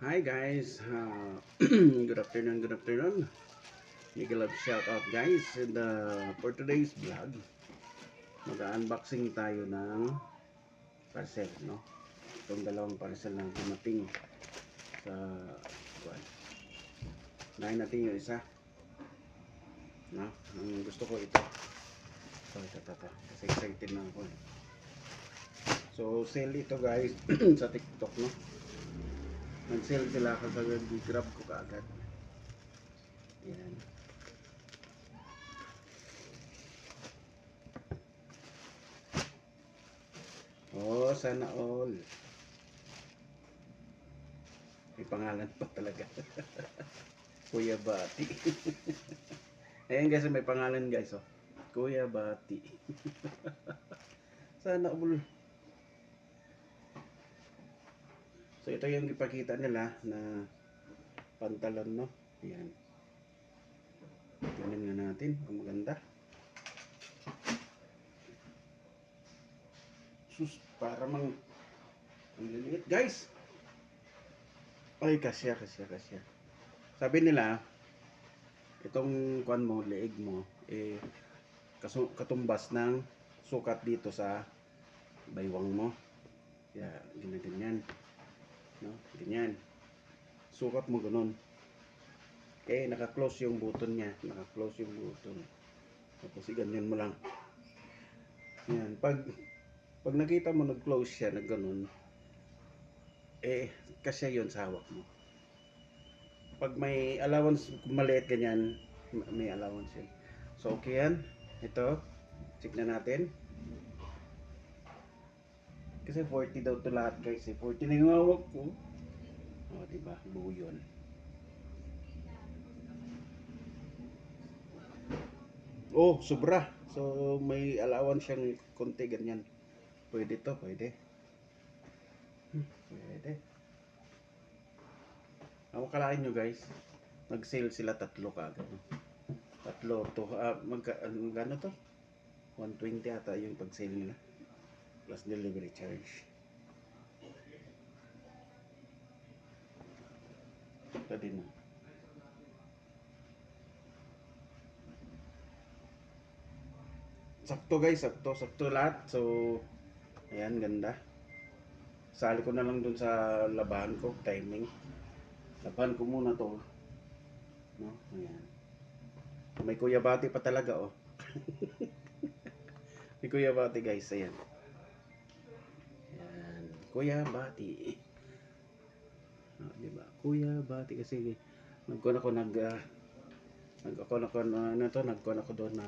Hi guys, good afternoon, good afternoon. Miguel love shout out guys. And for today's vlog, mag-unboxing tayo ng parcel, no? Itong dalawang parcel na dumating sa kuwan. Unahin natin yung isa, no? Ang gusto ko ito. Ito. Kasi excited na ako. So, sale ito guys sa TikTok, no? Nag-sale sila kasi grab ko kaagad. Yan. Oh, sana all. May pangalan pa talaga. Kuya Bati. Ayan guys, may pangalan guys. Oh. Kuya Bati. Sana all. So ito yung ipakita nila na pantalon, no? Ayan. Tingnan nga natin kung maganda. Sus, para mang ang liliit guys. Ay, kasya. Sabi nila, itong kuan mo, leeg mo, katumbas ng sukat dito sa baywang mo. Kaya, ganyan. No? Ganyan. Sukat mo ganun. Okay, naka-close yung button niya. Naka-close yung button. Tapos, ganyan mo lang. Yan. Pag nakita mo nag-close siya na ganun, kasya yun sa hawak mo. Pag may allowance, maliit ganyan, may allowance yun. So, okay yan. Ito, check na natin. Kasi 40 daw to lahat guys. 40 na yung hawak ko. O, diba? Buo yun. Oh, sobra. So, may allowance siyang konti ganyan. Pwede to, pwede. Pwede. Ako kalain nyo guys. Nag-sale sila tatlo kagad. Tatlo to. Magkano to? 120 ata yung pag-sale nila. Plus delivery charge. Ito din. Sakto guys, sakto lahat. So, ayan, ganda. Sali ko na lang dun sa labahan ko, timing. Labahan ko muna to. No? Ayan. May Kuya Bati pa talaga, oh. May Kuya Bati guys, ayan. Ayan. Kuya Bati. Oh, diba? Kuya Bati kasi nagkon ako nagkon ako doon na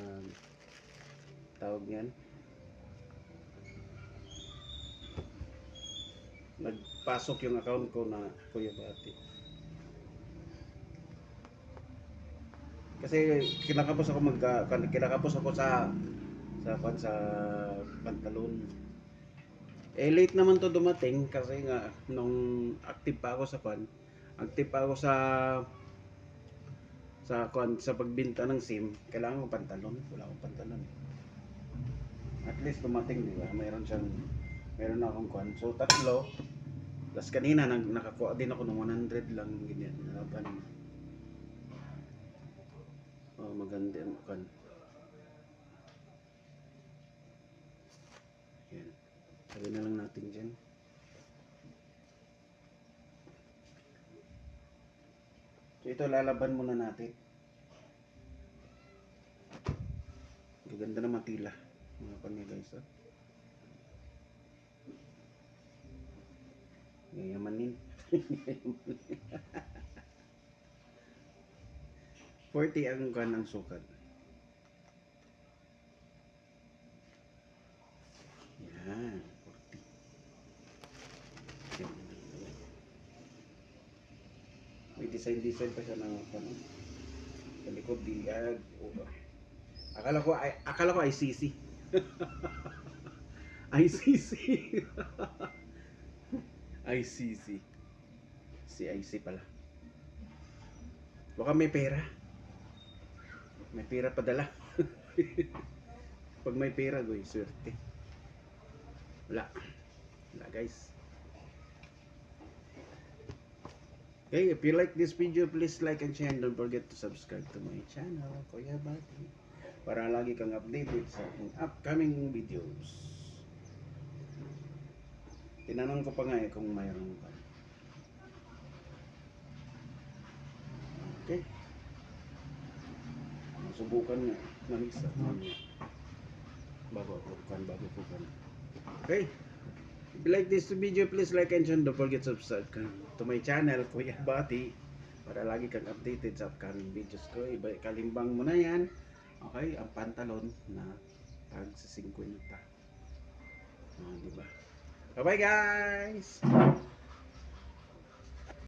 tawag niyan. Nagpasok yung account ko na Kuya Bati. Kasi kinakapos ako sa pantalon. Late naman to dumating kasi nga nung active pa ako sa pagbenta ng SIM, kailangan ko pantalon. Wala akong pantalon. At least dumating, di ba? Meron akong kwan. So tatlo. Tapos kanina nakakuha din ako ng 100 lang ganyan. Laban. Oh, maganda ang kwan. Yan. Sabi na lang natin dyan. So ito lalaban muna natin. Gaganda na matila. Mga kanya guys. Oh. Yayamanin. 40 ang kwan ang sukat. Yan. 40. Yan. May design pa siya ng ano. Sa likod diag. Akala ko ICC. ICC. ICC. CIC pala. Baka may pera. May pera padala. Pag may pera, goy, swerte. Wala. Wala, guys. Okay, if you like this video, please like and share and don't forget to subscribe to my channel, Kuya Bati, para lagi kang updated sa aking upcoming videos. Tinanong ko pa nga kung mayroon pa. Okay, subukan nga ng isa bago ko kan. Okay, if you like this video, please like and share. Don't forget to subscribe to my channel, Kuya Bati, para lagi kang updated sa upcoming videos ko. Iba, kalimbang mo na yan. Okay, ang pantalon na pag sa 50. Diba? Bye-bye guys!